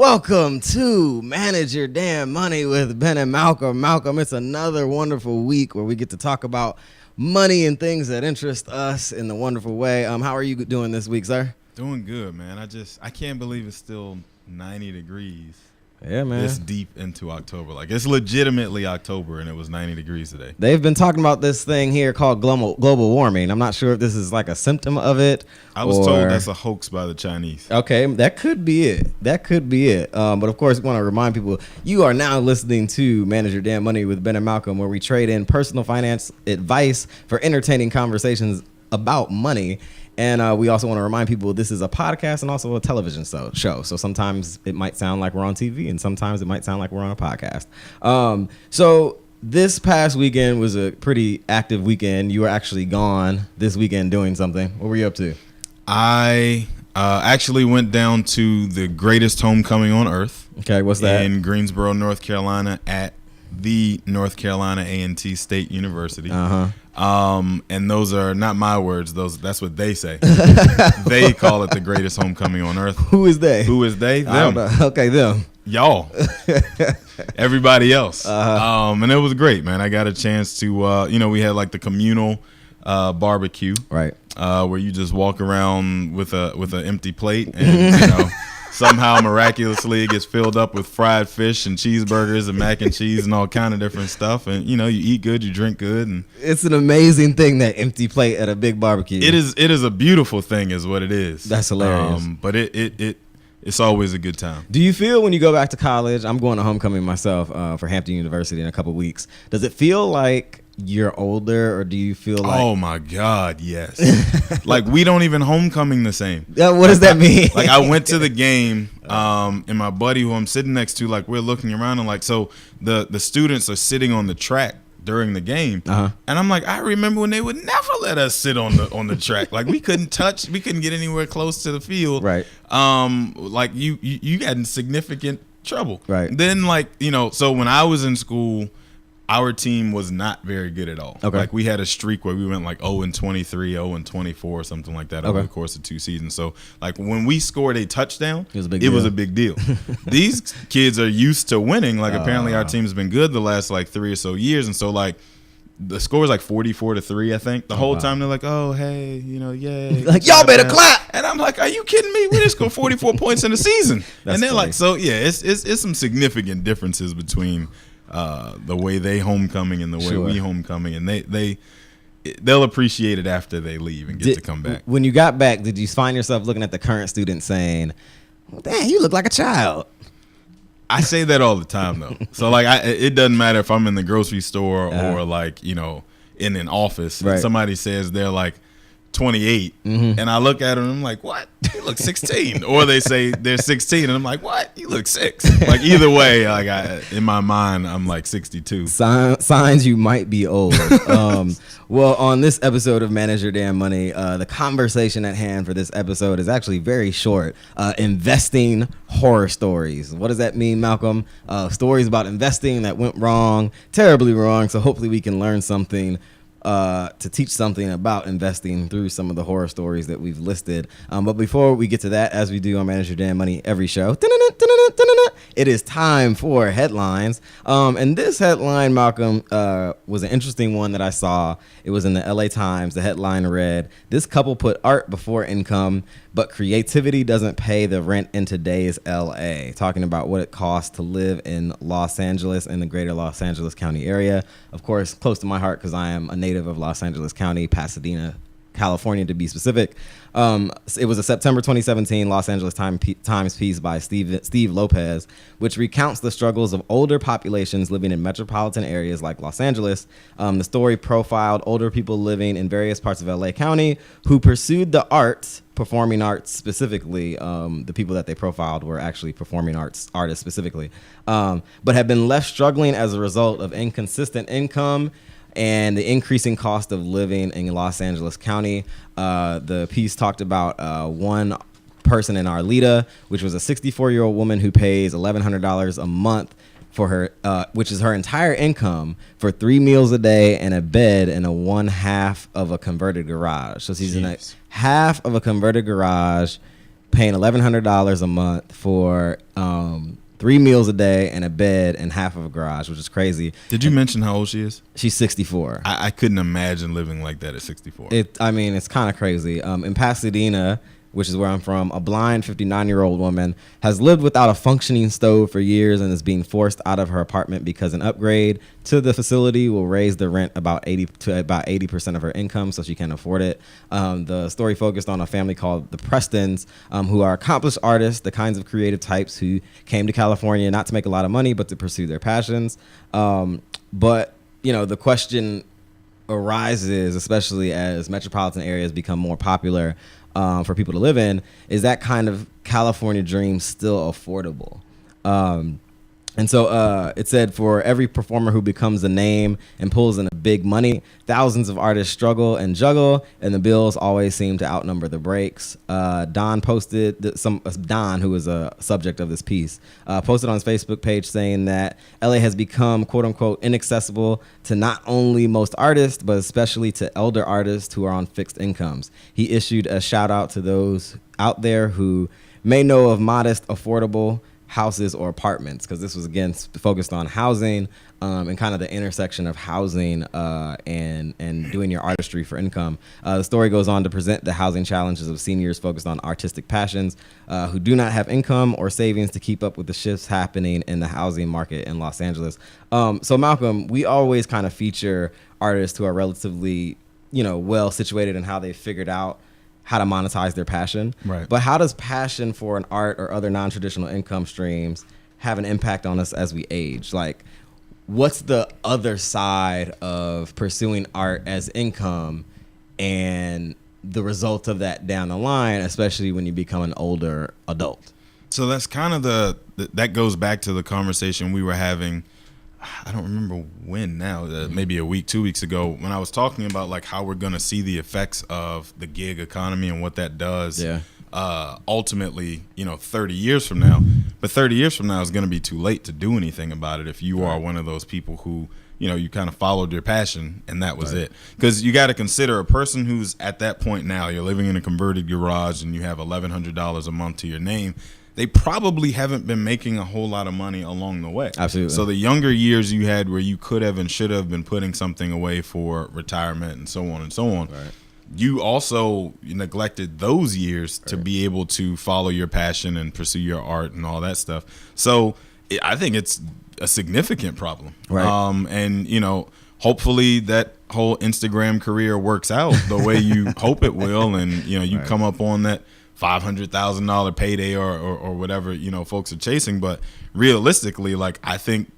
Welcome to Manage Your Damn Money with Ben and Malcolm. Malcolm, it's another wonderful week where we get to talk about money and things that interest us in the wonderful way. How are you doing this week, sir? Doing good, man. I can't believe it's still 90 degrees. Yeah, man. This deep into October. Like, it's legitimately October, and it was 90 degrees today. They've been talking about this thing here called global warming. I'm not sure if this is like a symptom of it. I was told that's a hoax by the Chinese. Okay, that could be it. But of course, we want to remind people, you are now listening to Manage Your Damn Money with Ben and Malcolm, where we trade in personal finance advice for entertaining conversations about money. And we also want to remind people this is a podcast and also a television show. So sometimes it might sound like we're on TV and sometimes it might sound like we're on a podcast. So this past weekend was a pretty active weekend. You were actually gone this weekend doing something. What were you up to? I actually went down to the greatest homecoming on earth. Okay, what's that? In Greensboro, North Carolina at the North Carolina A&T State University. And those are not my words. That's what they say. They call it the greatest homecoming on earth. Who is they? Them. Okay, them. Y'all. Everybody else. And it was great, man. I got a chance to, we had like the communal barbecue, right? Where you just walk around with an empty plate and somehow miraculously it gets filled up with fried fish and cheeseburgers and mac and cheese and all kind of different stuff. And you eat good, you drink good, and it's an amazing thing, that empty plate at a big barbecue. It is a beautiful thing, is what it is. That's hilarious. But it's always a good time. Do you feel when you go back to college? I'm going to homecoming myself for Hampton University in a couple weeks. Does it feel like you're older, or do you feel like? Oh my God, yes. Like, we don't even homecoming the same. What does that mean? Like, I went to the game, and my buddy who I'm sitting next to, like, we're looking around and like, so the students are sitting on the track during the game, and I'm like, I remember when they would never let us sit on the track. Like, we couldn't get anywhere close to the field. Right. Like you got in significant trouble. Right. Then, like, so when I was in school, our team was not very good at all. Okay. Like, we had a streak where we went like 0-23, 0-24, something like that over the course of 2 seasons. So, like, when we scored a touchdown, it was a big deal. These kids are used to winning. Like, apparently our team's been good the last like 3 or so years. And so, like, the score was like 44-3, I think. The whole time they're like, oh, hey, yay. Like, y'all better clap. And I'm like, are you kidding me? We just scored 44 points in the season. That's and they're funny. like, so yeah, it's some significant differences between the way they homecoming and the way we homecoming, and they'll appreciate it after they leave and get to come back. When you got back, did you find yourself looking at the current students saying, well, "Damn, you look like a child"? I say that all the time, though. So, like, it doesn't matter if I'm in the grocery store or like in an office, and somebody says they're like 28, and I look at them and I'm like, what? You look 16. Or they say they're 16 and I'm like, what? You look 6. Like, either way, like, in my mind, I'm like 62. Signs you might be old. Well, on this episode of Manage Your Damn Money, the conversation at hand for this episode is actually very short. Investing horror stories. What does that mean, Malcolm? Stories about investing that went wrong, terribly wrong. So hopefully we can learn something to teach something about investing through some of the horror stories that we've listed. But before we get to that, as we do on Manage Your Damn Money every show, it is time for headlines. And this headline, Malcolm, was an interesting one that I saw. It was in the LA Times. The headline read, "This couple put art before income, but creativity doesn't pay the rent in today's LA." Talking about what it costs to live in Los Angeles and the greater Los Angeles County area. Of course, close to my heart because I am a native of Los Angeles County, Pasadena, California to be specific. It was a September 2017 Los Angeles Times piece by Steve Lopez, which recounts the struggles of older populations living in metropolitan areas like Los Angeles. The story profiled older people living in various parts of LA County who pursued the arts, performing arts specifically. The people that they profiled were actually performing artists specifically, but have been left struggling as a result of inconsistent income and the increasing cost of living in Los Angeles County. The piece talked about one person in Arleta, which was a 64-year-old woman who pays $1,100 a month for her, which is her entire income, for 3 meals a day and a bed in a 1/2 of a converted garage. So she's in a half of a converted garage, paying $1,100 a month for 3 meals a day and a bed and half of a garage, which is crazy. Did you mention how old she is? She's 64. I couldn't imagine living like that at 64. It's kind of crazy. In Pasadena, which is where I'm from, a blind 59-year-old woman has lived without a functioning stove for years and is being forced out of her apartment because an upgrade to the facility will raise the rent about 80% of her income, so she can't afford it. The story focused on a family called the Prestons, who are accomplished artists, the kinds of creative types who came to California not to make a lot of money, but to pursue their passions. But the question arises, especially as metropolitan areas become more popular for people to live in, is that kind of California dream still affordable? And so it said, for every performer who becomes a name and pulls in a big money, thousands of artists struggle and juggle, and the bills always seem to outnumber the breaks. Don, who was a subject of this piece, posted on his Facebook page saying that LA has become, quote unquote, inaccessible to not only most artists, but especially to elder artists who are on fixed incomes. He issued a shout out to those out there who may know of modest, affordable houses or apartments, because this was again focused on housing and kind of the intersection of housing and doing your artistry for income. The story goes on to present the housing challenges of seniors focused on artistic passions who do not have income or savings to keep up with the shifts happening in the housing market in Los Angeles. So Malcolm, we always kind of feature artists who are relatively well situated in how they figured out how to monetize their passion. Right. But how does passion for an art or other non-traditional income streams have an impact on us as we age? Like, what's the other side of pursuing art as income and the result of that down the line, especially when you become an older adult? So that's kind of that goes back to the conversation we were having. I don't remember when now, maybe a week, 2 weeks ago, when I was talking about like how we're going to see the effects of the gig economy and what that does ultimately, 30 years from now. But 30 years from now is going to be too late to do anything about it if you are one of those people who, you kind of followed your passion and that was it. Because you got to consider a person who's at that point now, you're living in a converted garage and you have $1,100 a month to your name. They probably haven't been making a whole lot of money along the way. Absolutely. So the younger years you had where you could have and should have been putting something away for retirement and so on and so on, you also neglected those years to be able to follow your passion and pursue your art and all that stuff. So I think it's a significant problem. Right. And, hopefully that whole Instagram career works out the way you hope it will. And, you come up on that $500,000 payday or whatever folks are chasing, but realistically, like I think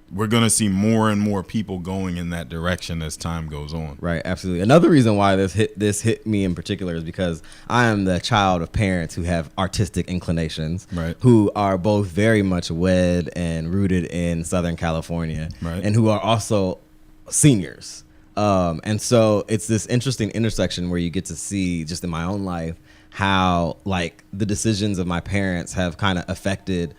we're gonna see more and more people going in that direction as time goes on. Right, absolutely. Another reason why this hit me in particular is because I am the child of parents who have artistic inclinations, right, who are both very much wed and rooted in Southern California, right, and who are also seniors. And so it's this interesting intersection where you get to see, just in my own life, how like the decisions of my parents have kind of affected,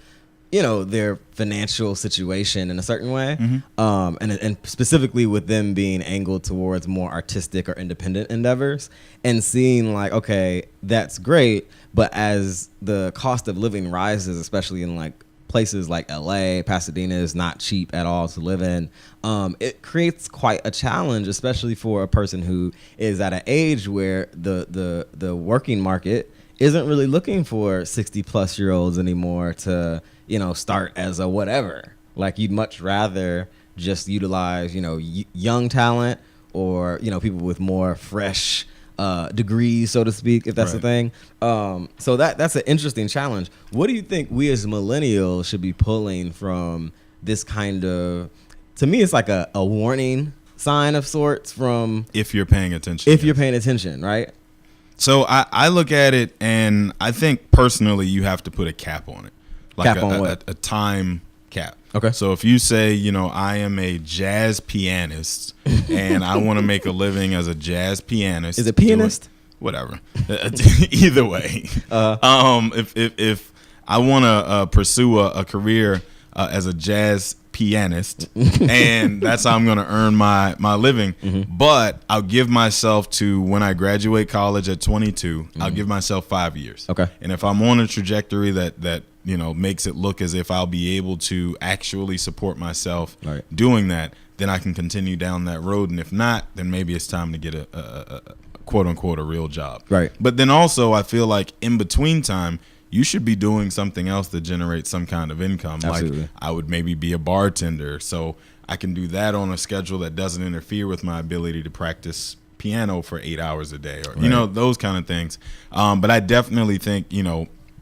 their financial situation in a certain way. Mm-hmm. And specifically with them being angled towards more artistic or independent endeavors, and seeing like, okay, that's great, but as the cost of living rises, especially in like places like LA, Pasadena is not cheap at all to live in. It creates quite a challenge, especially for a person who is at an age where the working market isn't really looking for 60-plus-year-olds anymore to, start as a whatever. Like you'd much rather just utilize, young talent or, people with more fresh degrees, so to speak, if that's the thing. So that's an interesting challenge. What do you think we as millennials should be pulling from this kind of, to me, it's like a warning sign of sorts from... If you're paying attention. If you're paying attention, right? So I look at it, and I think personally you have to put a cap on it. Like cap on what? A time cap. Okay. So if you say, I am a jazz pianist and I want to make a living as a jazz pianist. Is it pianist? Whatever. Either way. If I want to pursue a career as a jazz pianist, and that's how I'm going to earn my living. But I'll give myself to when I graduate college at 22. I'll give myself 5 years. Okay. And if I'm on a trajectory that makes it look as if I'll be able to actually support myself doing that, then I can continue down that road. And if not, then maybe it's time to get a quote unquote a real job. Right. But then also I feel like in between time, you should be doing something else that generates some kind of income. Absolutely. Like I would maybe be a bartender, so I can do that on a schedule that doesn't interfere with my ability to practice piano for 8 hours a day, or those kind of things. But I definitely think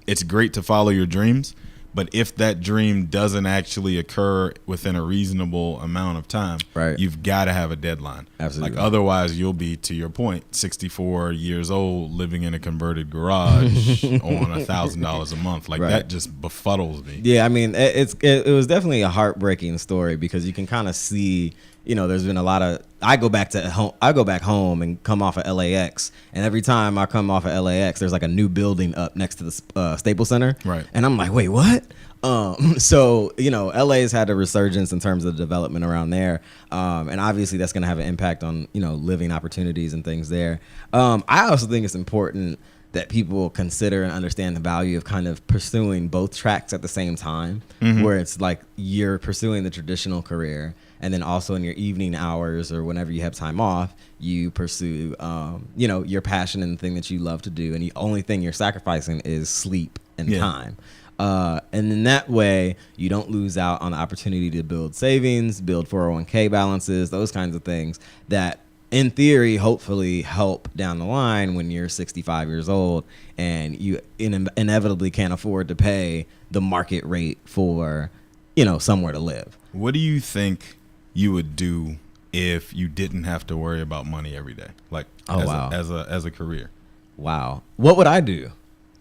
it's great to follow your dreams, but if that dream doesn't actually occur within a reasonable amount of time, you've got to have a deadline. Absolutely. Like otherwise, you'll be, to your point, 64 years old, living in a converted garage on $1,000 a month. Like that just befuddles me. Yeah, I mean, it was definitely a heartbreaking story because you can kind of see. There's been a lot of. I go back home and come off of LAX, and every time I come off of LAX, there's like a new building up next to the Staples Center, right? And I'm like, wait, what? So LA has had a resurgence in terms of development around there, and obviously that's going to have an impact on living opportunities and things there. I also think it's important that people consider and understand the value of kind of pursuing both tracks at the same time, where it's like you're pursuing the traditional career. And then also in your evening hours or whenever you have time off, you pursue, your passion and the thing that you love to do. And the only thing you're sacrificing is sleep and time. And in that way, you don't lose out on the opportunity to build savings, build 401k balances, those kinds of things that in theory, hopefully help down the line when you're 65 years old and you inevitably can't afford to pay the market rate for, somewhere to live. What do you think you would do if you didn't have to worry about money every day, like as a career? Wow, what would I do?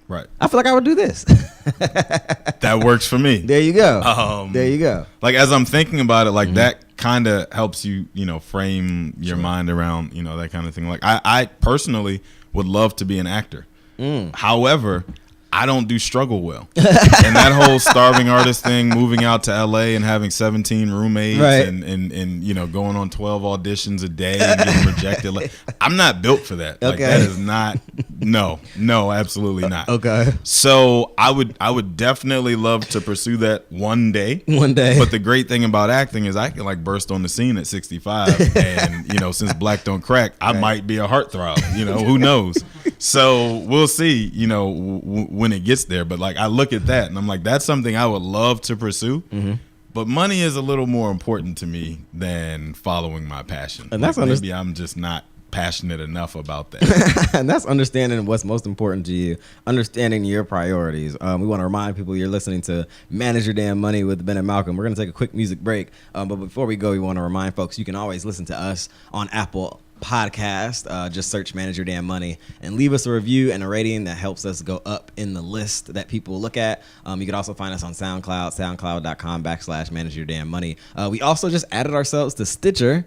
Right, I feel like I would do this. That works for me. There you go. There you go. Like as I'm thinking about it, like that kind of helps you, frame your mind around, that kind of thing. Like I personally would love to be an actor. However, I don't do struggle well. And that whole starving artist thing, moving out to LA and having 17 roommates and going on 12 auditions a day and getting rejected. Like, I'm not built for that. Like that is not no, absolutely not. Okay. So I would definitely love to pursue that one day. One day. But the great thing about acting is I can like burst on the scene at 65 and since black don't crack, I might be a heartthrob, who knows? So we'll see, when it gets there. But like I look at that and I'm like, that's something I would love to pursue. But money is a little more important to me than following my passion. And that's maybe I'm just not passionate enough about that. And that's understanding what's most important to you, understanding your priorities. We want to remind people you're listening to Manage Your Damn Money with Ben and Malcolm. We're going to take a quick music break. But before we go, we want to remind folks you can always listen to us on Apple Podcast. Just search Manage Your Damn Money and leave us a review and a rating that helps us go up in the list that people look at. You can also find us on SoundCloud, soundcloud.com/Manage Your Damn Money. We also just added ourselves to Stitcher,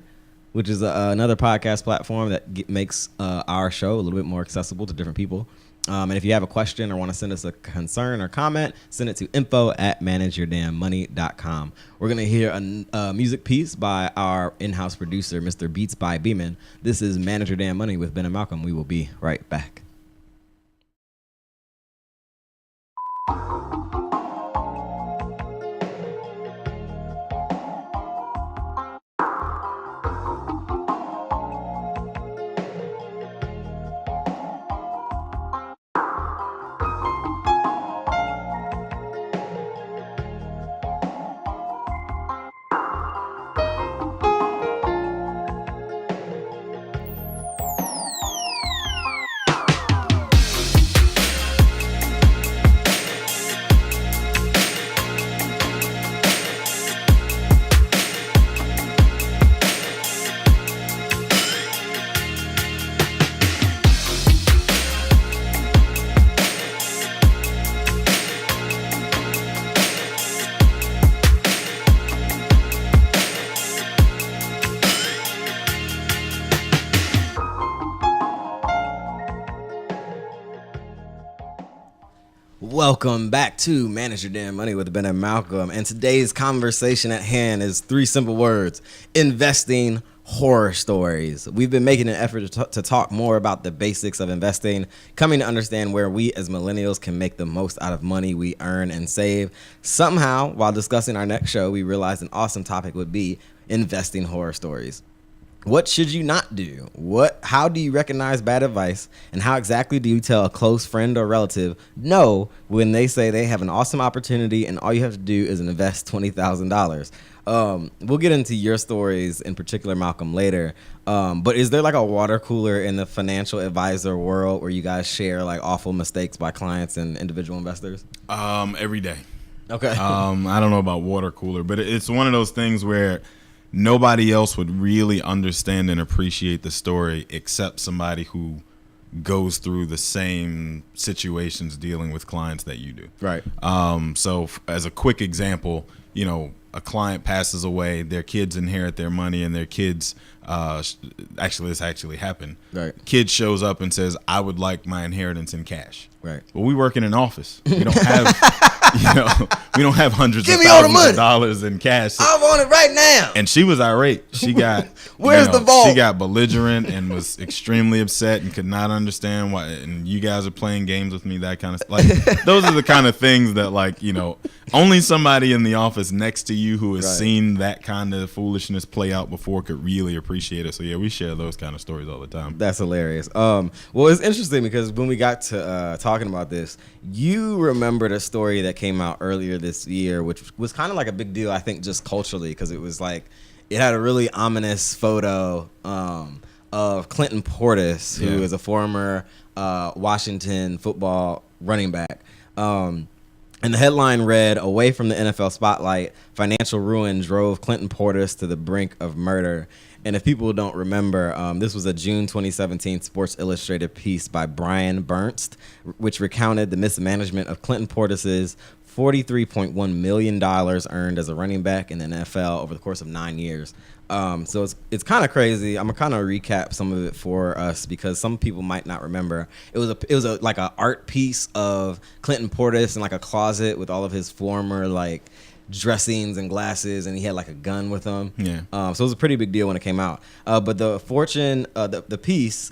which is another podcast platform that makes our show a little bit more accessible to different people. And if you have a question or want to send us a concern or comment, send it to info@manageyourdamnmoney.com. We're going to hear a music piece by our in-house producer, Mr. Beats by Beeman. This is Manage Your Damn Money with Ben and Malcolm. We will be right back. Welcome back to Manage Your Damn Money with Ben and Malcolm. And today's conversation at hand is 3 simple words: investing horror stories. We've been making an effort to talk more about the basics of investing, coming to understand where we as millennials can make the most out of money we earn and save. Somehow, while discussing our next show, we realized an awesome topic would be investing horror stories. What should you not do? How do you recognize bad advice? And how exactly do you tell a close friend or relative no when they say they have an awesome opportunity and all you have to do is invest $20,000? We'll get into your stories in particular, Malcolm, later. But is there like a water cooler in the financial advisor world where you guys share like awful mistakes by clients and individual investors? Every day. Okay. I don't know about water cooler, but it's one of those things where nobody else would really understand and appreciate the story except somebody who goes through the same situations dealing with clients that you do. Right. So as a quick example, a client passes away, their kids inherit their money, and their kids, this actually happened. Right. Kid shows up and says, "I would like my inheritance in cash." Right. Well, we work in an office. We don't have, we don't have hundreds Give of me all the thousands money. of dollars in cash. I want it right now. And she was irate. She got Where's the vault? She got belligerent and was extremely upset and could not understand why. And you guys are playing games with me, that kind of stuff. Like, those are the kind of things that, only somebody in the office next to you who has seen that kind of foolishness play out before could really appreciate it. So yeah, we share those kind of stories all the time. That's hilarious. Well, it's interesting because when we got to talking about this, you remembered a story that came out earlier this year, which was kind of like a big deal, I think, just culturally, because it was like it had a really ominous photo of Clinton Portis, who is a former Washington football running back. And the headline read, "Away from the NFL spotlight, financial ruin drove Clinton Portis to the brink of murder." And if people don't remember, this was a June 2017 Sports Illustrated piece by Brian Bernst, which recounted the mismanagement of Clinton Portis's $43.1 million earned as a running back in the NFL over the course of 9 years. So it's kind of crazy. I'm gonna kind of recap some of it for us because some people might not remember. It was like an art piece of Clinton Portis in like a closet with all of his former like dressings and glasses, and he had like a gun with him. Yeah. So it was a pretty big deal when it came out. But the Fortune, the piece,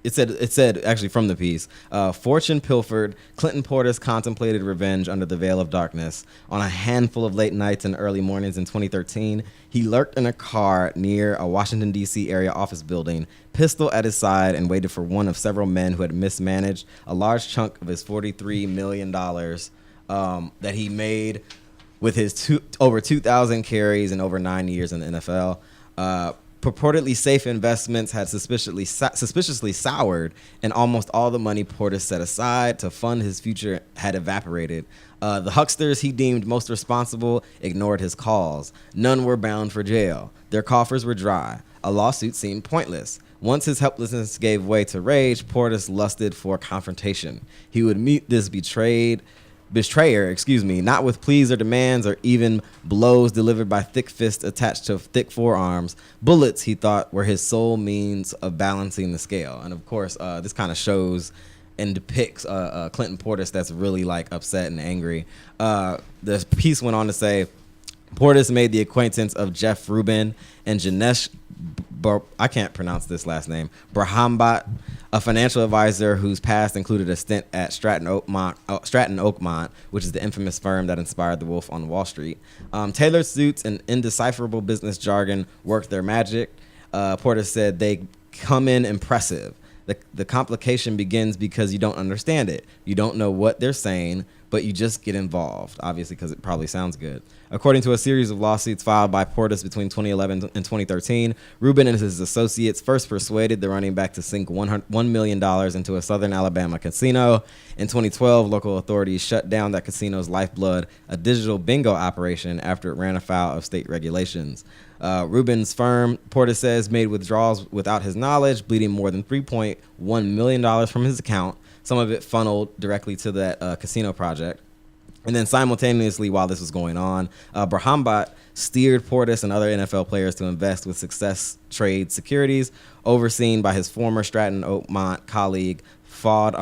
it said actually from the piece, Fortune pilfered. Clinton Portis contemplated revenge under the veil of darkness. On a handful of late nights and early mornings in 2013, he lurked in a car near a Washington, D.C. area office building, pistol at his side, and waited for one of several men who had mismanaged a large chunk of his $43 million that he made with his over 2,000 carries and over 9 years in the NFL. Purportedly safe investments had suspiciously soured, and almost all the money Portis set aside to fund his future had evaporated. The hucksters he deemed most responsible ignored his calls. None were bound for jail. Their coffers were dry. A lawsuit seemed pointless. Once his helplessness gave way to rage, Portis lusted for confrontation. He would meet this betrayer, not with pleas or demands or even blows delivered by thick fists attached to thick forearms. Bullets, he thought, were his sole means of balancing the scale. And of course, this kind of shows and depicts Clinton Portis that's really like upset and angry. The piece went on to say, Portis made the acquaintance of Jeff Rubin and Janesh, I can't pronounce this last name, Brahmbat, a financial advisor whose past included a stint at Stratton Oakmont, which is the infamous firm that inspired The Wolf on Wall Street. Tailored suits and indecipherable business jargon worked their magic. Portis said they come in impressive. The complication begins because you don't understand it. You don't know what they're saying, but you just get involved, obviously, because it probably sounds good. According to a series of lawsuits filed by Portis between 2011 and 2013, Rubin and his associates first persuaded the running back to sink $1 million into a Southern Alabama casino. In 2012, local authorities shut down that casino's lifeblood, a digital bingo operation, after it ran afoul of state regulations. Rubin's firm, Portis says, made withdrawals without his knowledge, bleeding more than $3.1 million from his account. Some of it funneled directly to that casino project. And then simultaneously, while this was going on, Brahmbat steered Portis and other NFL players to invest with Success Trade Securities, overseen by his former Stratton Oakmont colleague, Fawad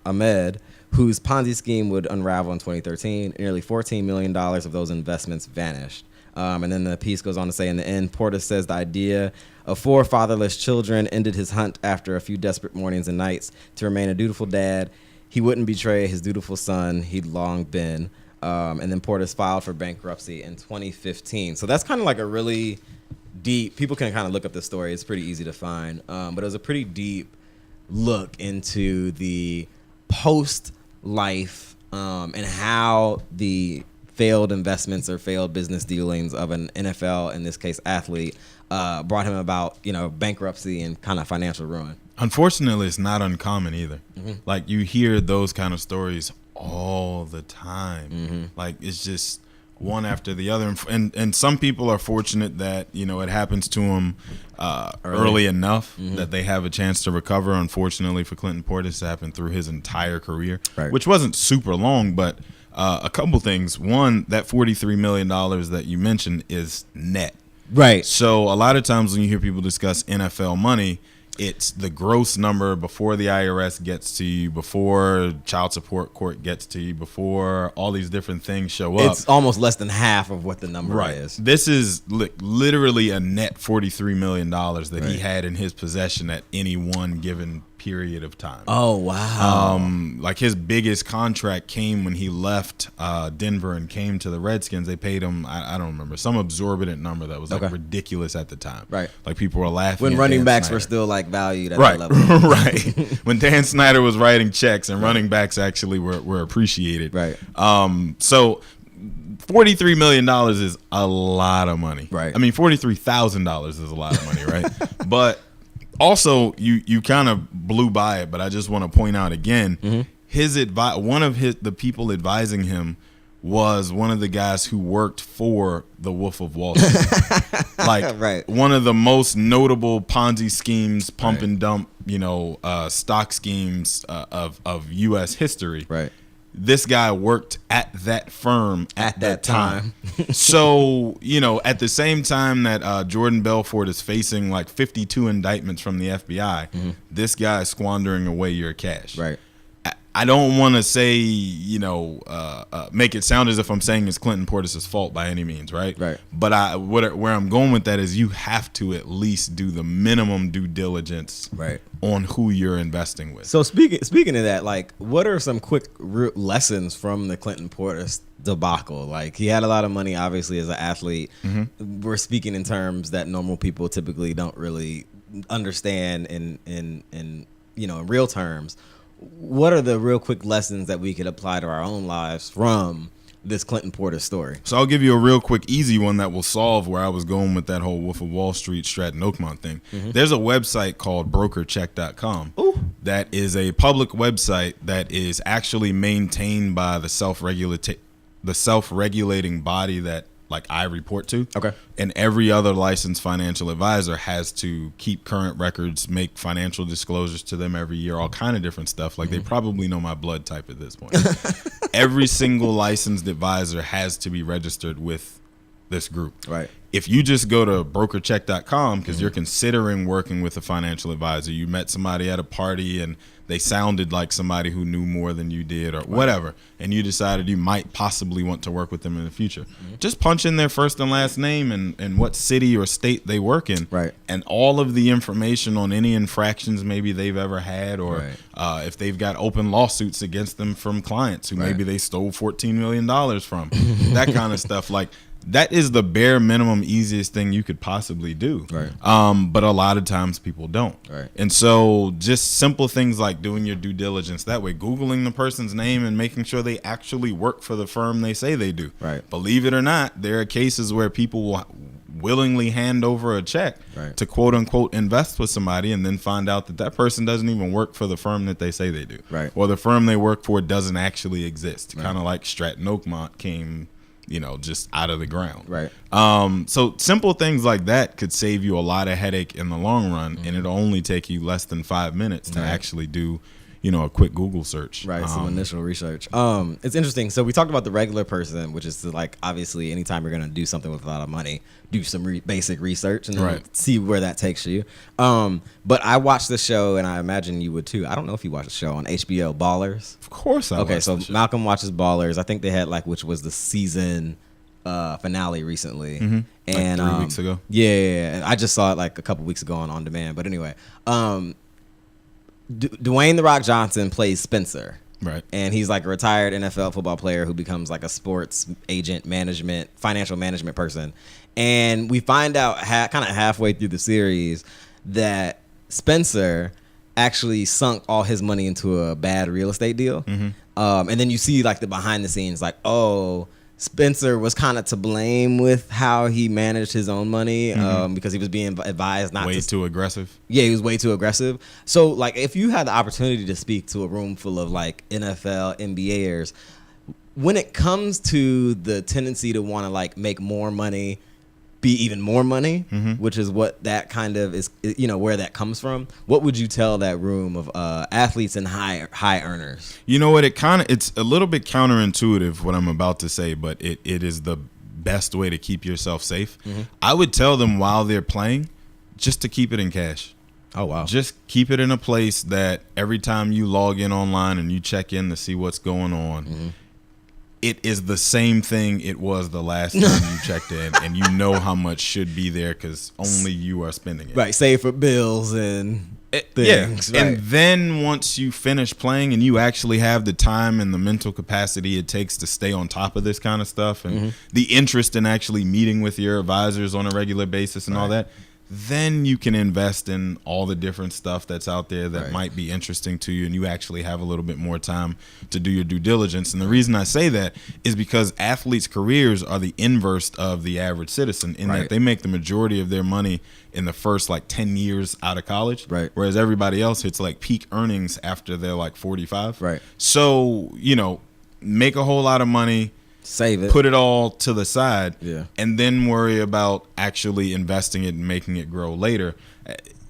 Ahmed, whose Ponzi scheme would unravel in 2013. Nearly $14 million of those investments vanished. And then the piece goes on to say, in the end, Portis says the idea of 4 fatherless children ended his hunt after a few desperate mornings and nights to remain a dutiful dad. He wouldn't betray his dutiful son he'd long been. And then Portis filed for bankruptcy in 2015. So that's kind of like a really deep, people can kind of look up the story. It's pretty easy to find. But it was a pretty deep look into the post-life and how the failed investments or failed business dealings of an NFL, in this case athlete, brought him about, bankruptcy and kind of financial ruin. Unfortunately, it's not uncommon either. Mm-hmm. Like, you hear those kind of stories all the time. Mm-hmm. Like, it's just one after the other. And some people are fortunate that, it happens to them early enough that they have a chance to recover. Unfortunately for Clinton Portis, it happened through his entire career, which wasn't super long, but a couple things. One, that $43 million that you mentioned is net. Right. So a lot of times when you hear people discuss NFL money, it's the gross number before the IRS gets to you, before child support court gets to you, before all these different things show up. It's almost less than half of what the number is. This is literally a net $43 million that he had in his possession at any one given period of time. Oh, wow. Like, his biggest contract came when he left Denver and came to the Redskins. They paid him, I don't remember, some exorbitant number that was like ridiculous at the time. Right. Like, people were laughing when at running Dan backs Snyder. Were still like valued at that level. Right. When Dan Snyder was writing checks and running backs actually were appreciated. Right. So $43 million is a lot of money. Right. I mean, $43,000 is a lot of money, right? But also, you kind of blew by it, but I just want to point out again, one of the people advising him was one of the guys who worked for the Wolf of Wall Street. Like, one of the most notable Ponzi schemes, pump and dump, stock schemes of U.S. history. Right. This guy worked at that firm at that time. So, at the same time that Jordan Belfort is facing like 52 indictments from the FBI, this guy is squandering away your cash. Right. I don't want to say, make it sound as if I'm saying it's Clinton Portis' fault by any means, right? Right. But where I'm going with that is you have to at least do the minimum due diligence on who you're investing with. So speaking of that, like, what are some quick lessons from the Clinton Portis debacle? Like, he had a lot of money, obviously, as an athlete. We're speaking in terms that normal people typically don't really understand in real terms. What are the real quick lessons that we could apply to our own lives from this Clinton Portis story? So I'll give you a real quick, easy one that will solve where I was going with that whole Wolf of Wall Street, Stratton Oakmont thing. There's a website called brokercheck.com. That is a public website that is actually maintained by the self-regulating body that, like, I report to. Okay. And every other licensed financial advisor has to keep current records, make financial disclosures to them every year, all kind of different stuff. Like, they probably know my blood type at this point. Every single licensed advisor has to be registered with this group. Right. If you just go to brokercheck.com because you're considering working with a financial advisor, you met somebody at a party and they sounded like somebody who knew more than you did or whatever, and you decided you might possibly want to work with them in the future, just punch in their first and last name and what city or state they work in, and all of the information on any infractions maybe they've ever had, or if they've got open lawsuits against them from clients who maybe they stole $14 million from, that kind of stuff. Like, that is the bare minimum easiest thing you could possibly do. But a lot of times people don't. And so just simple things like doing your due diligence that way, Googling the person's name and making sure they actually work for the firm they say they do. Believe it or not, there are cases where people will willingly hand over a check to quote unquote invest with somebody and then find out that that person doesn't even work for the firm that they say they do. Or the firm they work for doesn't actually exist. Kind of like Stratton Oakmont came just out of the ground. So simple things like that could save you a lot of headache in the long run, and it'll only take you less than 5 minutes to actually do a quick Google search. Right, some initial research. It's interesting. So we talked about the regular person, which is to, like, obviously anytime you're going to do something with a lot of money, do some basic research and then see where that takes you. But I watched the show, and I imagine you would too. I don't know if you watched the show on HBO, Ballers. Of course I watched. Okay, so Malcolm watches Ballers. I think they had, like, which was the season finale recently. And like 3 weeks ago. Yeah. I just saw it like a couple weeks ago on demand. But anyway, Dwayne The Rock Johnson plays Spencer. Right. And he's like a retired NFL football player who becomes like a sports agent, financial management person. And we find out kind of halfway through the series that Spencer actually sunk all his money into a bad real estate deal. And then you see like the behind the scenes, like, oh, Spencer was kind of to blame with how he managed his own money because he was being advised not to. Way too aggressive. Yeah, he was way too aggressive. So, like, if you had the opportunity to speak to a room full of, like, NFL, NBAers, when it comes to the tendency to want to, like, make more money, be even more money, which is what that kind of is, where that comes from, what would you tell that room of athletes and high earners? You know what? It's a little bit counterintuitive what I'm about to say, but it is the best way to keep yourself safe. I would tell them while they're playing just to keep it in cash. Oh, wow. Just keep it in a place that every time you log in online and you check in to see what's going on, it is the same thing it was the last time you checked in, and you know how much should be there because only you are spending it. Right, save for bills and things. Yeah, right. And then once you finish playing and you actually have the time and the mental capacity it takes to stay on top of this kind of stuff and the interest in actually meeting with your advisors on a regular basis and all that, then you can invest in all the different stuff that's out there that might be interesting to you, and you actually have a little bit more time to do your due diligence. And the reason I say that is because athletes' careers are the inverse of the average citizen in that they make the majority of their money in the first like 10 years out of college, whereas everybody else hits like peak earnings after they're like 45. Right. So, make a whole lot of money, save it, put it all to the side, and then worry about actually investing it and making it grow later.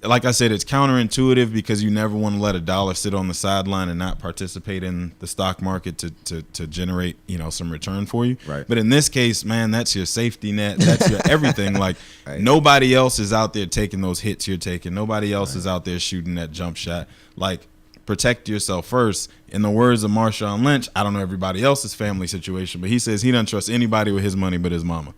Like I said, it's counterintuitive because you never want to let a dollar sit on the sideline and not participate in the stock market to generate some return for you. Right. But in this case, man, that's your safety net. That's your everything. Like nobody else is out there taking those hits you're taking. Nobody else is out there shooting that jump shot. Like, protect yourself first. In the words of Marshawn Lynch, I don't know everybody else's family situation, but he says he doesn't trust anybody with his money but his mama.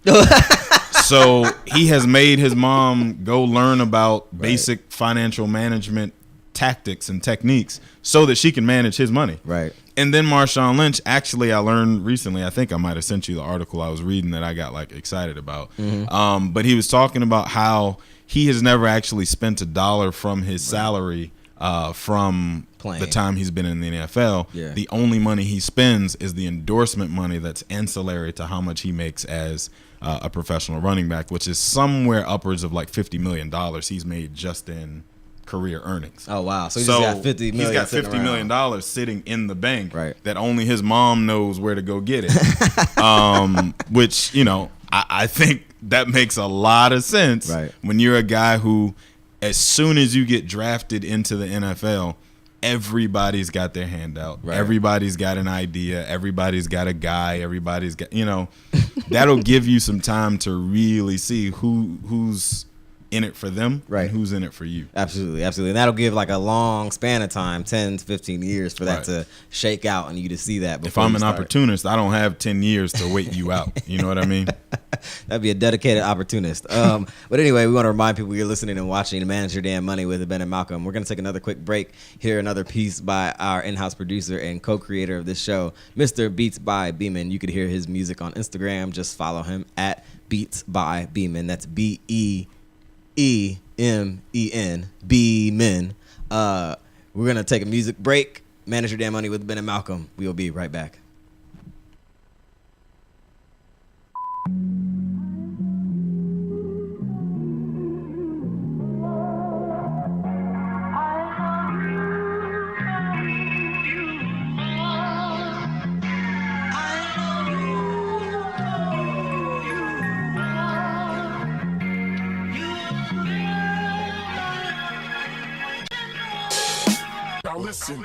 So he has made his mom go learn about basic financial management tactics and techniques so that she can manage his money. Right. And then Marshawn Lynch, actually, I learned recently, I think I might have sent you the article I was reading that I got like excited about. But he was talking about how he has never actually spent a dollar from his salary from the time he's been in the NFL. The only money he spends is the endorsement money that's ancillary to how much he makes as a professional running back, which is somewhere upwards of like $50 million he's made just in career earnings. Oh, wow. So he's got $50 million. He's got $50 million sitting in the bank that only his mom knows where to go get it. Which, I think that makes a lot of sense when you're a guy who, as soon as you get drafted into the NFL, everybody's got their hand out. Everybody's got an idea. Everybody's got a guy. Everybody's got, that'll give you some time to really see who's in it for them and who's in it for you. Absolutely. And that'll give like a long span of time, 10 to 15 years for that to shake out and you to see that. If I'm an opportunist, I don't have 10 years to wait you out. You know what I mean? That'd be a dedicated opportunist. But anyway, we want to remind people you're listening and watching to Manage Your Damn Money with Ben and Malcolm. We're going to take another quick break, hear another piece by our in-house producer and co-creator of this show, Mr. Beats by Beeman. You could hear his music on Instagram. Just follow him at Beats by Beeman. That's BEEMEN, Beeman. We're going to take a music break. Manage Your Damn Money with Ben and Malcolm. We will be right back. Listen,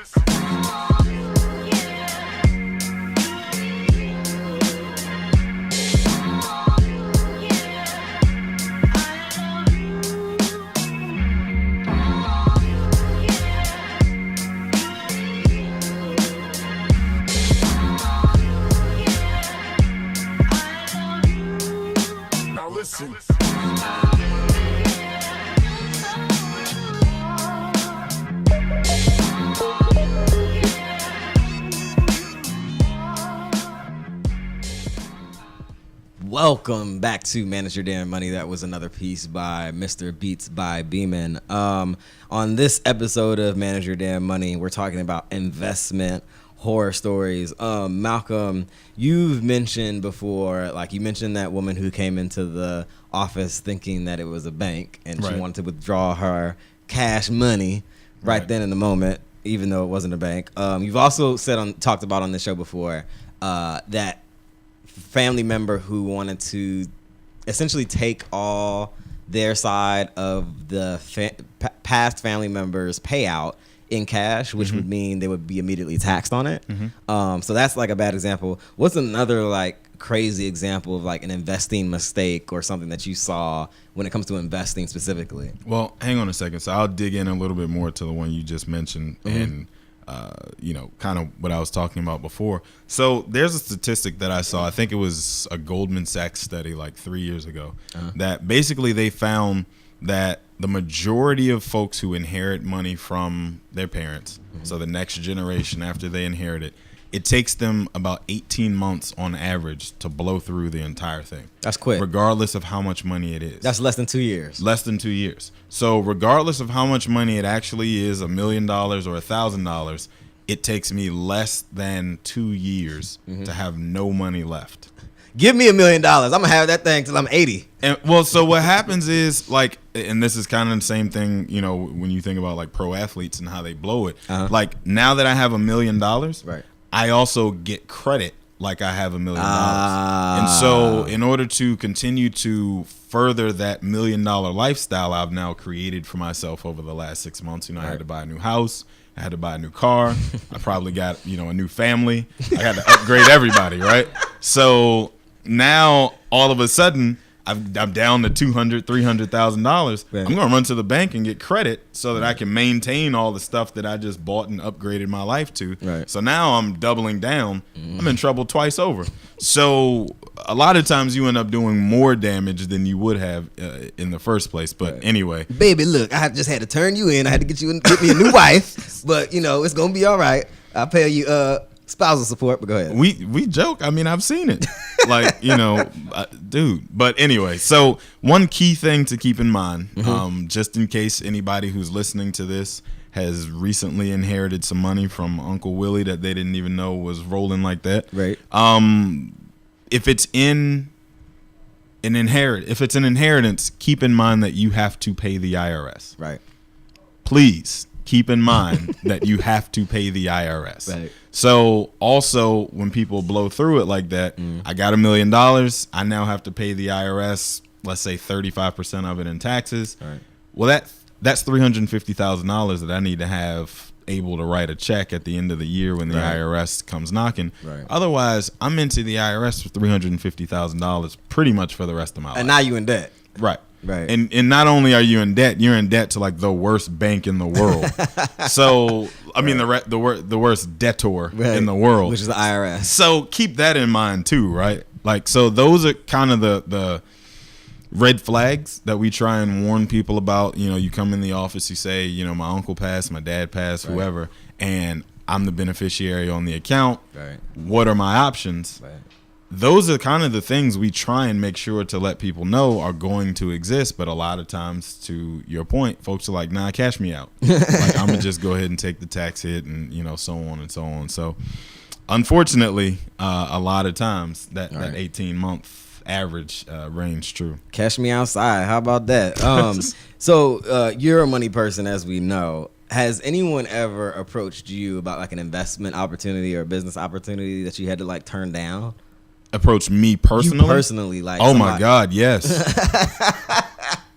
Welcome back to Manage Your Damn Money. That was another piece by Mr. Beats by Beeman. On this episode of Manage Your Damn Money, we're talking about investment horror stories. Malcolm, you've mentioned before, like you mentioned that woman who came into the office thinking that it was a bank and she wanted to withdraw her cash money right then in the moment, even though it wasn't a bank. You've also talked about on this show before that family member who wanted to essentially take all their side of the past family members' payout in cash, which would mean they would be immediately taxed on it. So that's like a bad example. What's another like crazy example of like an investing mistake or something that you saw when it comes to investing specifically? Well, hang on a second. So I'll dig in a little bit more to the one you just mentioned and kind of what I was talking about before. So there's a statistic that I saw. I think it was a Goldman Sachs study like 3 years ago that basically they found that the majority of folks who inherit money from their parents, so the next generation after they inherit it, it takes them about 18 months on average to blow through the entire thing. That's quick. Regardless of how much money it is. That's less than 2 years. Less than 2 years. So regardless of how much money it actually is, $1 million or $1,000, it takes me less than 2 years to have no money left. Give me $1 million. I'm gonna have that thing till I'm 80. And well, so what happens is like, and this is kind of the same thing, you know, when you think about like pro athletes and how they blow it. Like now that I have $1 million, right, I also get credit like I have $1 million. And so in order to continue to further that $1 million lifestyle I've now created for myself over the last 6 months, you know, I had to buy a new house. I had to buy a new car. I probably got, you know, a new family. I had to upgrade everybody, right? So now all of a sudden I'm down to $200,000, $300,000. I'm going to run to the bank and get credit so that I can maintain all the stuff that I just bought and upgraded my life to. Right. So now I'm doubling down. I'm in trouble twice over. So a lot of times you end up doing more damage than you would have in the first place. But anyway. Baby, look, I just had to turn you in. I had to get me a new wife. But, you know, it's going to be all right. I'll pay you spousal support, but go ahead. We joke. I mean, I've seen it. Like, you know, dude. But anyway, so one key thing to keep in mind, just in case anybody who's listening to this has recently inherited some money from Uncle Willie that they didn't even know was rolling like that. Right. If it's an inheritance, keep in mind that you have to pay the IRS. Right. Please keep in mind that you have to pay the IRS. Right. So also when people blow through it like that, I got $1 million. I now have to pay the IRS, let's say 35% of it in taxes. Right. Well, that's $350,000 that I need to have able to write a check at the end of the year when the IRS comes knocking. Right. Otherwise, I'm into the IRS for $350,000 pretty much for the rest of my life. And now you in debt. Right. Right. And not only are you in debt, you're in debt to like the worst bank in the world. So, I mean, the worst debtor in the world, which is the IRS. So keep that in mind too, right? Like, so those are kind of the red flags that we try and warn people about. You know, you come in the office, you say, you know, my uncle passed, my dad passed, whoever, and I'm the beneficiary on the account. Right. What are my options? Right. Those are kind of the things we try and make sure to let people know are going to exist. But a lot of times, to your point, folks are like, nah, cash me out. Like, I'm going to just go ahead and take the tax hit and, you know, so on and so on. So, unfortunately, a lot of times that 18-month average range true. Cash me outside. How about that? So you're a money person, as we know. Has anyone ever approached you about like an investment opportunity or a business opportunity that you had to like turn down? Approach me personally? You personally, like, oh my God, yes.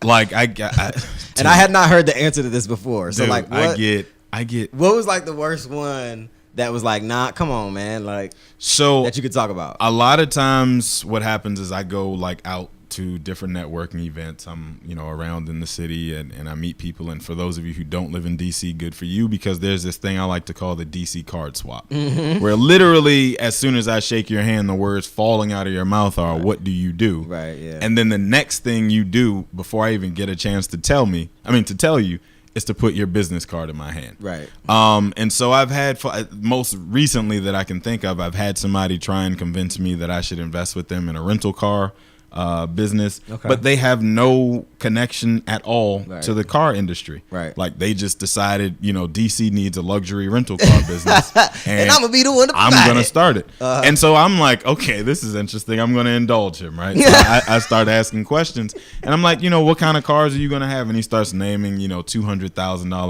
Like I and I had not heard the answer to this before. So dude, like, what? I get I get. What was like the worst one that was like, nah, come on, man, like So that you could talk about? a lot of times what happens is I go like out to different networking events. I'm, around in the city and I meet people. And for those of you who don't live in DC, good for you, because there's this thing I like to call the DC card swap, where literally as soon as I shake your hand, the words falling out of your mouth are, what do you do? Right, yeah. And then the next thing you do before I even get a chance to tell you, is to put your business card in my hand. Right. And so I've had, most recently that I can think of, I've had somebody try and convince me that I should invest with them in a rental car business, but they have no connection at all to the car industry. Right. Like they just decided, DC needs a luxury rental car business, and I'm gonna be the one to I'm gonna start it. And so I'm like, okay, this is interesting. I'm gonna indulge him, right? So I start asking questions, and I'm like, what kind of cars are you gonna have? And he starts naming, $200,000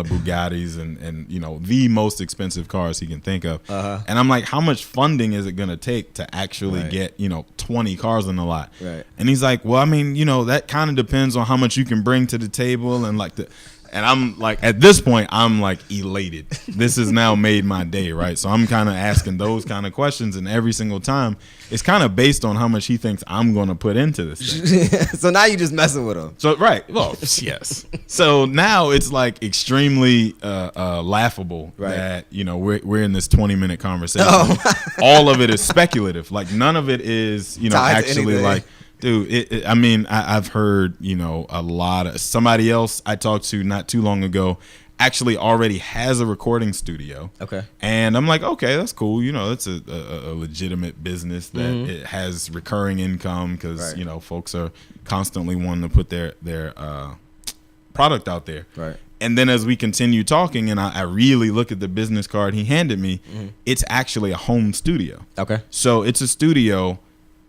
Bugattis and the most expensive cars he can think of. And I'm like, how much funding is it gonna take to actually get 20 cars on the lot? Right. And he's like, well, I mean, that kind of depends on how much you can bring to the table and and I'm like, at this point, I'm like elated. This has now made my day, right? So I'm kind of asking those kind of questions, and every single time, it's kind of based on how much he thinks I'm going to put into this thing. So now you're just messing with him. So well, yes. So now it's like extremely laughable that we're in this 20-minute conversation. All of it is speculative. Like none of it is actually like. Dude, I've heard, a lot of somebody else I talked to not too long ago actually already has a recording studio. Okay. And I'm like, okay, that's cool. It's a legitimate business that it has recurring income because, folks are constantly wanting to put their product out there. Right. And then as we continue talking and I really look at the business card he handed me, it's actually a home studio. Okay. So it's a studio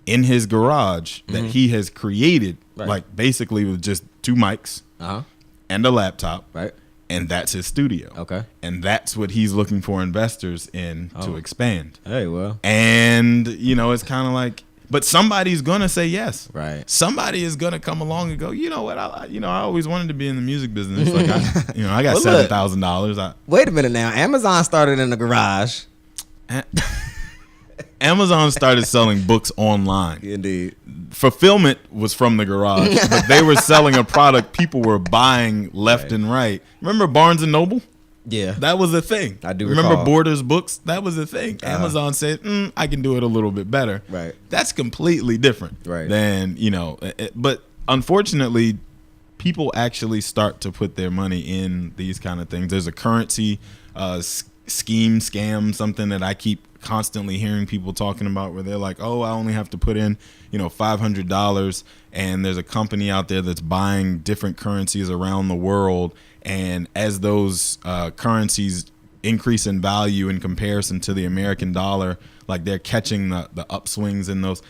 in his garage that he has created, like basically with just 2 mics and a laptop, and that's his studio. Okay, and that's what he's looking for investors in to expand. Hey, well, and it's kind of like, but somebody's gonna say yes, right? Somebody is gonna come along and go, you know what, I always wanted to be in the music business. Like I got $7,000. Wait a minute now. Amazon started in the garage. Amazon started selling books online. Indeed. Fulfillment was from the garage, but they were selling a product people were buying left and right. Remember Barnes and Noble? Yeah. That was a thing. I do remember recall. Borders books? That was a thing. Amazon said, I can do it a little bit better. Right. That's completely different than, but unfortunately, people actually start to put their money in these kind of things. There's a currency scam, something that I keep constantly hearing people talking about where they're like, oh, I only have to put in, $500 and there's a company out there that's buying different currencies around the world. And as those currencies increase in value in comparison to the American dollar, like they're catching the upswings in those.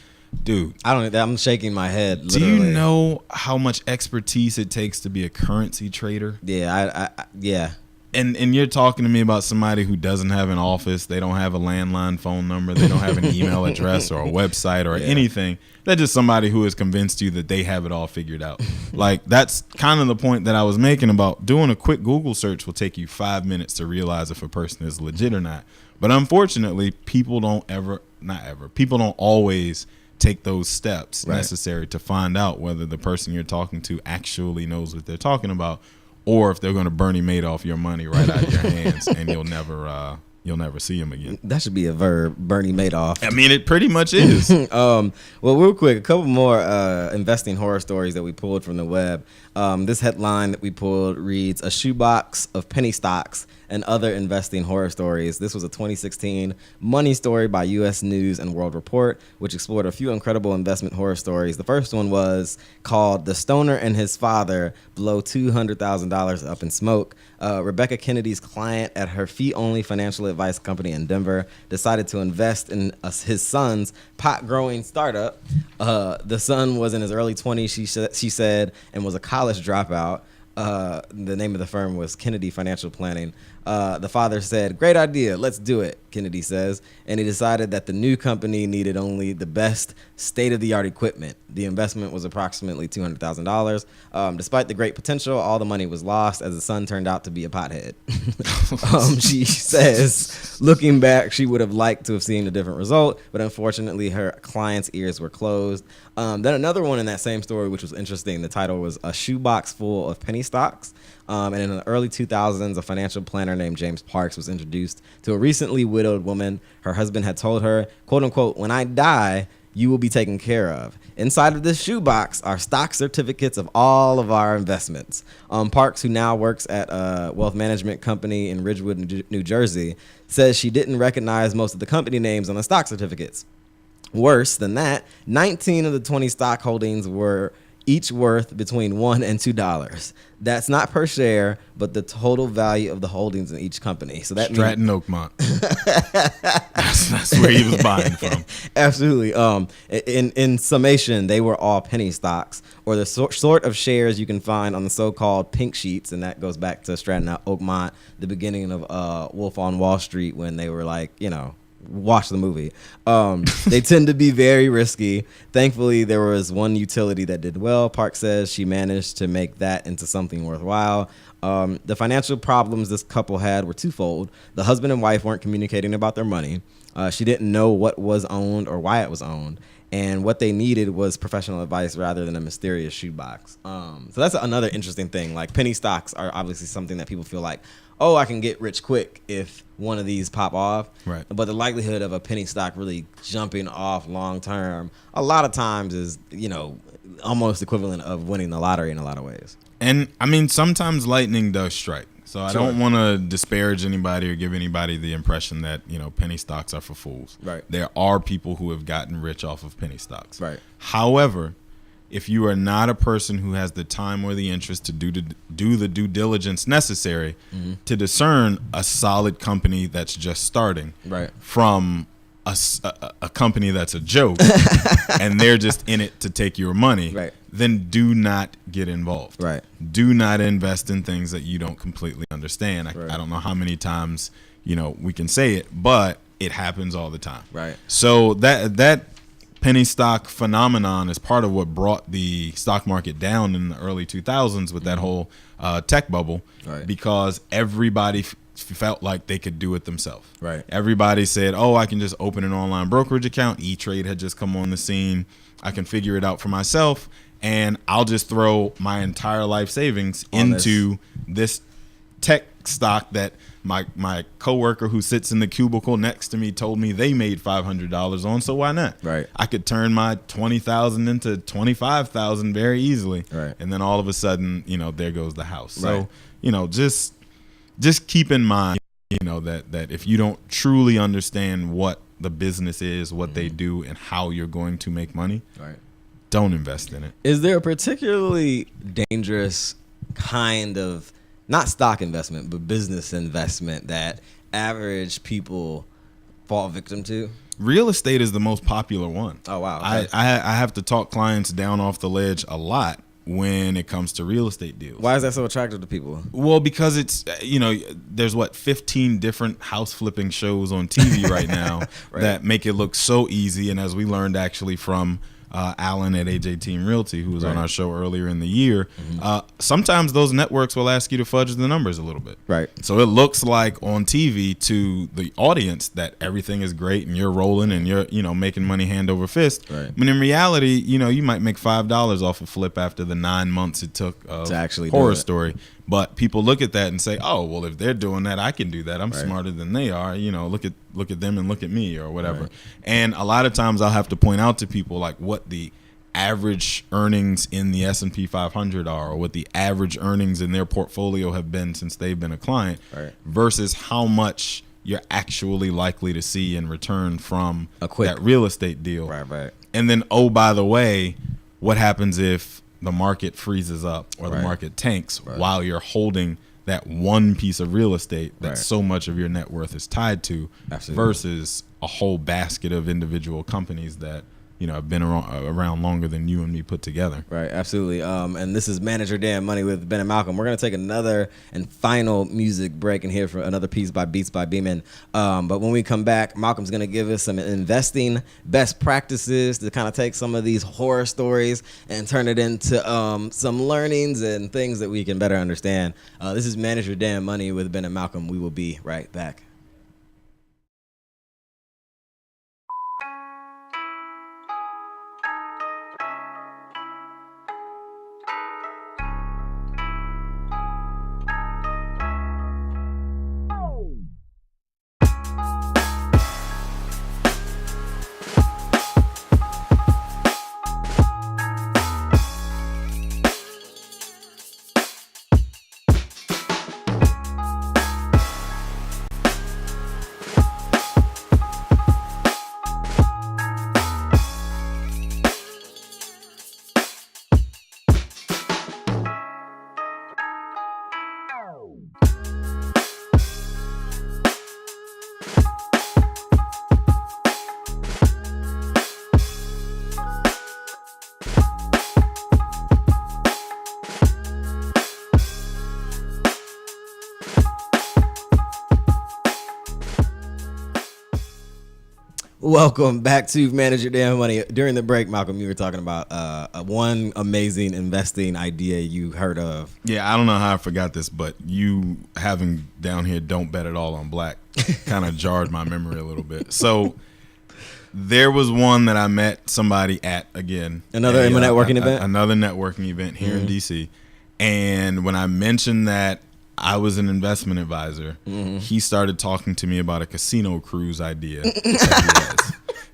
Dude, I'm shaking my head. Literally. Do you know how much expertise it takes to be a currency trader? Yeah, yeah. And you're talking to me about somebody who doesn't have an office, they don't have a landline phone number, they don't have an email address or a website or anything. They're just somebody who has convinced you that they have it all figured out. Like that's kind of the point that I was making about doing a quick Google search will take you 5 minutes to realize if a person is legit or not. But unfortunately, people don't always take those steps necessary to find out whether the person you're talking to actually knows what they're talking about, or if they're going to Bernie Madoff your money right out of your hands and you'll never see him again. That should be a verb, Bernie Madoff. I mean, it pretty much is. Well, real quick, a couple more investing horror stories that we pulled from the web. This headline that we pulled reads, "A shoebox of penny stocks and other investing horror stories." This was a 2016 money story by U.S. News and World Report, which explored a few incredible investment horror stories. The first one was called "The Stoner and His Father Blow $200,000 Up in Smoke." Rebecca Kennedy's client at her fee-only financial advice company in Denver decided to invest in his son's pot-growing startup. The son was in his early 20s, she said, and was a college dropout. The name of the firm was Kennedy Financial Planning. The father said, "Great idea, let's do it," Kennedy says, and he decided that the new company needed only the best state-of-the-art equipment. The investment was approximately $200,000. Despite the great potential, all the money was lost as the son turned out to be a pothead. She says, looking back, she would have liked to have seen a different result, but unfortunately, her client's ears were closed. Then another one in that same story, which was interesting, the title was "A Shoebox Full of Penny Stocks." And in the early 2000s, a financial planner named James Parks was introduced to a recently widowed woman. Her husband had told her, quote unquote, "When I die, you will be taken care of. Inside of this shoebox are stock certificates of all of our investments." Parks, who now works at a wealth management company in Ridgewood, New Jersey, says she didn't recognize most of the company names on the stock certificates. Worse than that, 19 of the 20 stock holdings were each worth between $1 and $2. That's not per share, but the total value of the holdings in each company. So that Stratton Oakmont. that's where he was buying from. Absolutely. In summation, they were all penny stocks, or the sort of shares you can find on the so-called pink sheets, and that goes back to Stratton Oakmont, the beginning of Wolf on Wall Street, when they were like, watch the movie. They tend to be very risky. Thankfully, there was one utility that did well. Park says she managed to make that into something worthwhile. The financial problems this couple had were twofold. The husband and wife weren't communicating about their money. She didn't know what was owned or why it was owned. And what they needed was professional advice rather than a mysterious shoebox. So that's another interesting thing. Like, penny stocks are obviously something that people feel like, oh, I can get rich quick if one of these pop off. Right. But the likelihood of a penny stock really jumping off long term, a lot of times is, almost equivalent of winning the lottery in a lot of ways. And I mean, sometimes lightning does strike. So I don't want to disparage anybody or give anybody the impression that, penny stocks are for fools. Right. There are people who have gotten rich off of penny stocks. Right. However, if you are not a person who has the time or the interest to do the due diligence necessary to discern a solid company that's just starting from a company that's a joke and they're just in it to take your money, then do not get involved. Right. Do not invest in things that you don't completely understand. I don't know how many times, we can say it, but it happens all the time. Right. So that penny stock phenomenon is part of what brought the stock market down in the early 2000s with that whole tech bubble, because everybody felt like they could do it themselves. Right. Everybody said, oh, I can just open an online brokerage account. E-Trade had just come on the scene. I can figure it out for myself, and I'll just throw my entire life savings into this tech stock that my coworker who sits in the cubicle next to me told me they made $500 on, so why not? Right. I could turn my $20,000 into $25,000 very easily. Right. And then all of a sudden, there goes the house. Right. So, just keep in mind, that if you don't truly understand what the business is, what they do, and how you're going to make money, don't invest in it. Is there a particularly dangerous kind of, not stock investment, but business investment that average people fall victim to? Real estate is the most popular one. Oh, wow. Okay. I have to talk clients down off the ledge a lot when it comes to real estate deals. Why is that so attractive to people? Well, because it's, there's 15 different house flipping shows on TV right now that make it look so easy. And as we learned actually from Alan at AJ Team Realty, who was on our show earlier in the year, sometimes those networks will ask you to fudge the numbers a little bit. Right. So it looks like on TV to the audience that everything is great and you're rolling and you're, making money hand over fist. Right. But in reality, you might make $5 off a flip after the 9 months it took to actually Horror Story. But people look at that and say, oh, well, if they're doing that, I can do that. I'm smarter than they are. Look at them and look at me or whatever. Right. And a lot of times I'll have to point out to people like what the average earnings in the S&P 500 are, or what the average earnings in their portfolio have been since they've been a client versus how much you're actually likely to see in return from that real estate deal. Right. And then, oh, by the way, what happens if the market freezes up or the market tanks while you're holding that one piece of real estate that so much of your net worth is tied to versus a whole basket of individual companies that have been around longer than you and me put together. Right, absolutely. And this is Manage Your Damn Money with Ben and Malcolm. We're going to take another and final music break and hear for another piece by Beats by Beeman. But when we come back, Malcolm's going to give us some investing best practices to kind of take some of these horror stories and turn it into some learnings and things that we can better understand. This is Manage Your Damn Money with Ben and Malcolm. We will be right back. Welcome back to Manage Your Damn Money. During the break, Malcolm, you were talking about one amazing investing idea you heard of. Yeah, I don't know how I forgot this, but you having down here "Don't Bet at All on Black" kind of jarred my memory a little bit. So there was one that I met somebody at, again. Another networking event? Another networking event here in D.C. And when I mentioned that I was an investment advisor, he started talking to me about a casino cruise idea that he has.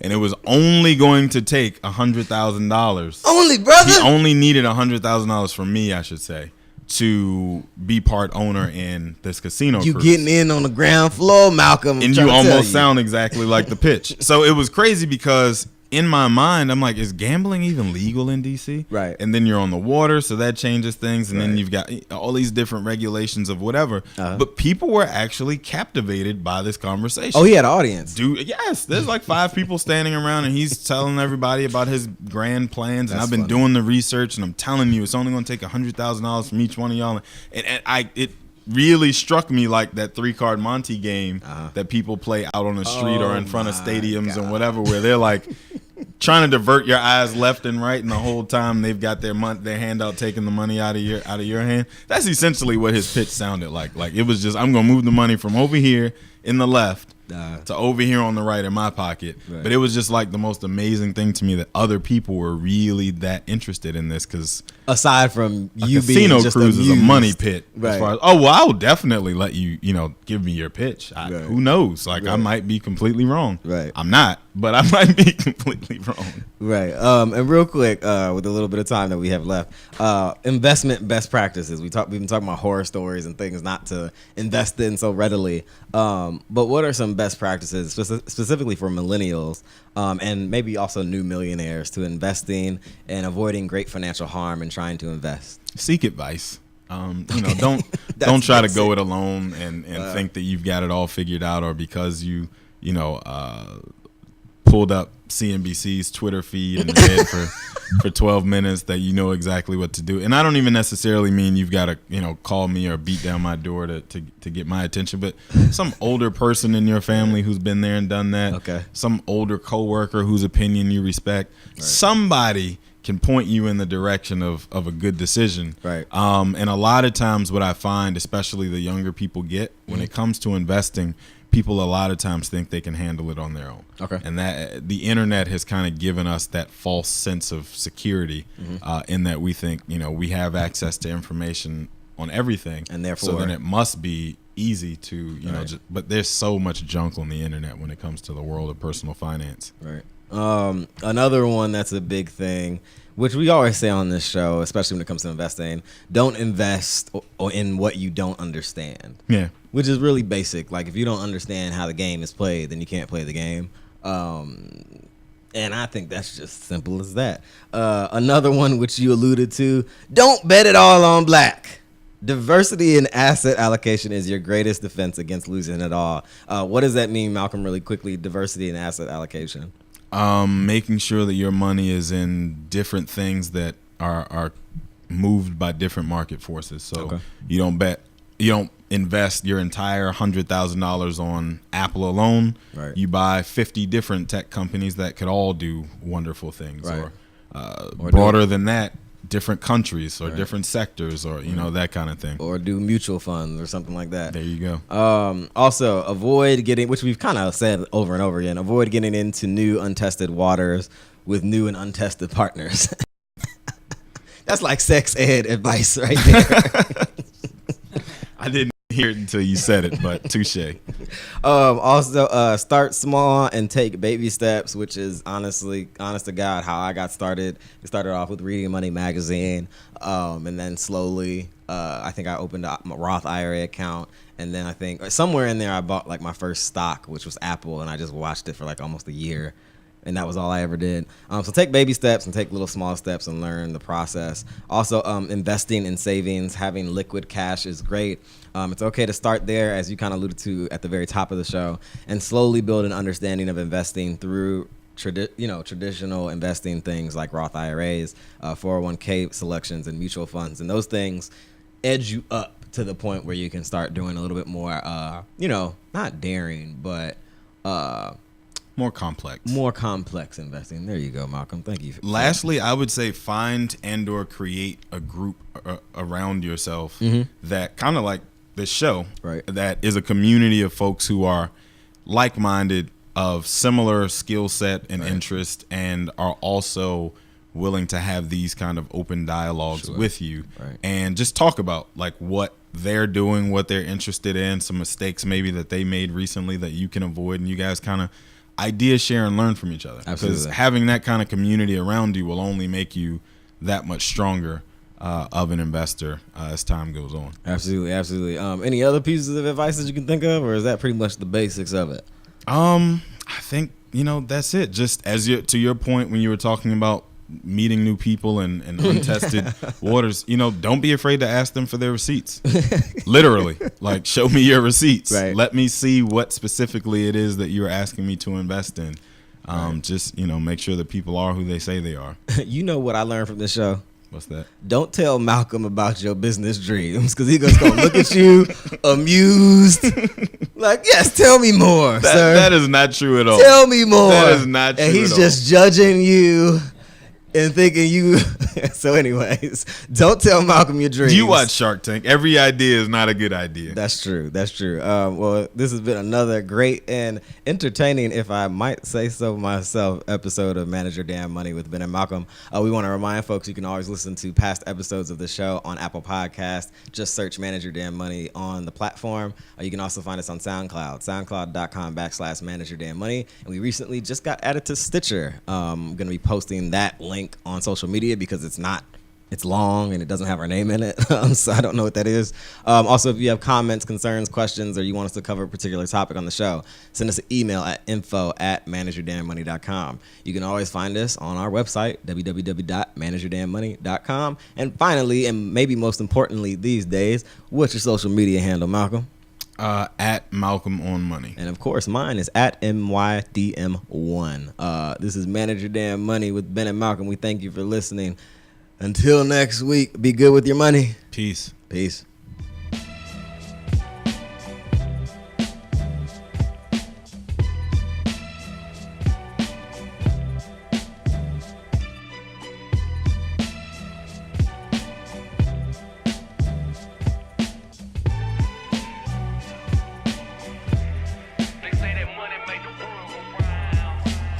And it was only going to take $100,000. Only, brother? He only needed $100,000 from me, I should say, to be part owner in this casino You cruise. getting in on the ground floor, Malcolm. And you almost sound exactly like the pitch. So it was crazy because in my mind, I'm like, is gambling even legal in DC? Right. And then you're on the water, so that changes things. And then you've got all these different regulations of whatever. But people were actually captivated by this conversation. Oh, he had an audience. Dude, yes. There's like 5 people standing around, and he's telling everybody about his grand plans. And I've been doing the research, and I'm telling you, it's only going to take $100,000 from each one of y'all. And it really struck me like that 3-card Monte game that people play out on the street or in front of stadiums and whatever, where they're like trying to divert your eyes left and right, and the whole time they've got their hand out, taking the money out of your hand. That's essentially what his pitch sounded like. Like, it was just, I'm gonna move the money from over here in the left to over here on the right in my pocket. Right. But it was just like the most amazing thing to me that other people were really that interested in this, because aside from you being casino just cruise amused, is a money pit. Right. As far as, I will definitely let you, give me your pitch. Who knows? Like, I might be completely wrong. Right. I'm not, but I might be completely wrong. Right. And real quick, with a little bit of time that we have left, investment best practices. We've been talking about horror stories and things not to invest in so readily. But what are some best practices specifically for millennials, and maybe also new millionaires, to investing and avoiding great financial harm and trying to invest? Seek advice. Don't try to go it alone and think that you've got it all figured out, or because you pulled up CNBC's Twitter feed and read for 12 minutes that you know exactly what to do. And I don't even necessarily mean you've got to call me or beat down my door to get my attention, but some older person in your family who's been there and done that. Okay. Some older coworker whose opinion you respect. Right. Somebody can point you in the direction of a good decision. Right. And a lot of times what I find, especially the younger people get, when it comes to investing, people a lot of times think they can handle it on their own. Okay. And that the internet has kind of given us that false sense of security, in that we think, we have access to information on everything. And therefore, so then it must be easy to, but there's so much junk on the internet when it comes to the world of personal finance. Right. Another one that's a big thing, which we always say on this show, especially when it comes to investing, don't invest in what you don't understand. Yeah. Which is really basic. Like, if you don't understand how the game is played, then you can't play the game. And I think that's just simple as that. Another one, which you alluded to, don't bet it all on black. Diversity in asset allocation is your greatest defense against losing it all. What does that mean, Malcolm, really quickly, diversity in asset allocation? Making sure that your money is in different things that are moved by different market forces. So you don't invest your entire $100,000 on Apple alone. Right. You buy 50 different tech companies that could all do wonderful things, right. or broader than that, different countries or different sectors, or that kind of thing. Or do mutual funds or something like that. There you go. Also, avoid getting, which we've kind of said over and over again, avoid getting into new untested waters with new and untested partners. That's like sex ed advice right there. I didn't hear it until you said it, but touche. Also, start small and take baby steps, which is honest to God, how I got started. We started off with Reading Money magazine, and then slowly, I think I opened a Roth IRA account, and then I think somewhere in there I bought like my first stock, which was Apple, and I just watched it for like almost a year. And that was all I ever did. So take baby steps and take little small steps and learn the process. Also, investing in savings, having liquid cash is great. It's okay to start there, as you kind of alluded to at the very top of the show, and slowly build an understanding of investing through traditional investing things like Roth IRAs, 401k selections, and mutual funds. And those things edge you up to the point where you can start doing a little bit more, not daring, but more complex investing. There you go, Malcolm. Thank you. Lastly, I would say find and/or create a group around yourself that kind of like this show, right? That is a community of folks who are like-minded, of similar skill set and interest, and are also willing to have these kind of open dialogues with you, and just talk about like what they're doing, what they're interested in, some mistakes maybe that they made recently that you can avoid, and you guys kind of idea share and learn from each other. Absolutely. Because having that kind of community around you will only make you that much stronger of an investor as time goes on. Absolutely. Any other pieces of advice that you can think of, or is that pretty much the basics of it? I think that's it. Just to your point when you were talking about meeting new people and untested waters, don't be afraid to ask them for their receipts. Literally, like, show me your receipts. Right. Let me see what specifically it is that you're asking me to invest in. Just make sure that people are who they say they are. You know what I learned from this show? What's that? Don't tell Malcolm about your business dreams, because he's just gonna look at you amused, like, yes, tell me more, sir. That is not true at all. Tell me more. That is not true. And he's just judging you and thinking you. So anyways, don't tell Malcolm your dreams. You watch Shark Tank. Every idea is not a good idea. That's true. Well, this has been another great and entertaining, if I might say so myself, episode of Manage Your Damn Money with Ben and Malcolm. We want to remind folks you can always listen to past episodes of the show on Apple Podcast. Just search Manage Your Damn Money on the platform. You can also find us on SoundCloud, soundcloud.com/Manage Your Damn Money. And we recently just got added to Stitcher. I'm going to be posting that link on social media because it's long and it doesn't have our name in it. So I don't know what that is. Also, if you have comments, concerns, questions, or you want us to cover a particular topic on the show, send us an email at info@manageyourdamnmoney.com. You can always find us on our website, www.manageyourdamnmoney.com. And finally, and maybe most importantly these days, what's your social media handle, Malcolm? At Malcolm on Money. And of course, mine is at MYDM1. This is Manage Your Damn Money with Ben and Malcolm. We thank you for listening. Until next week, be good with your money. Peace. Peace.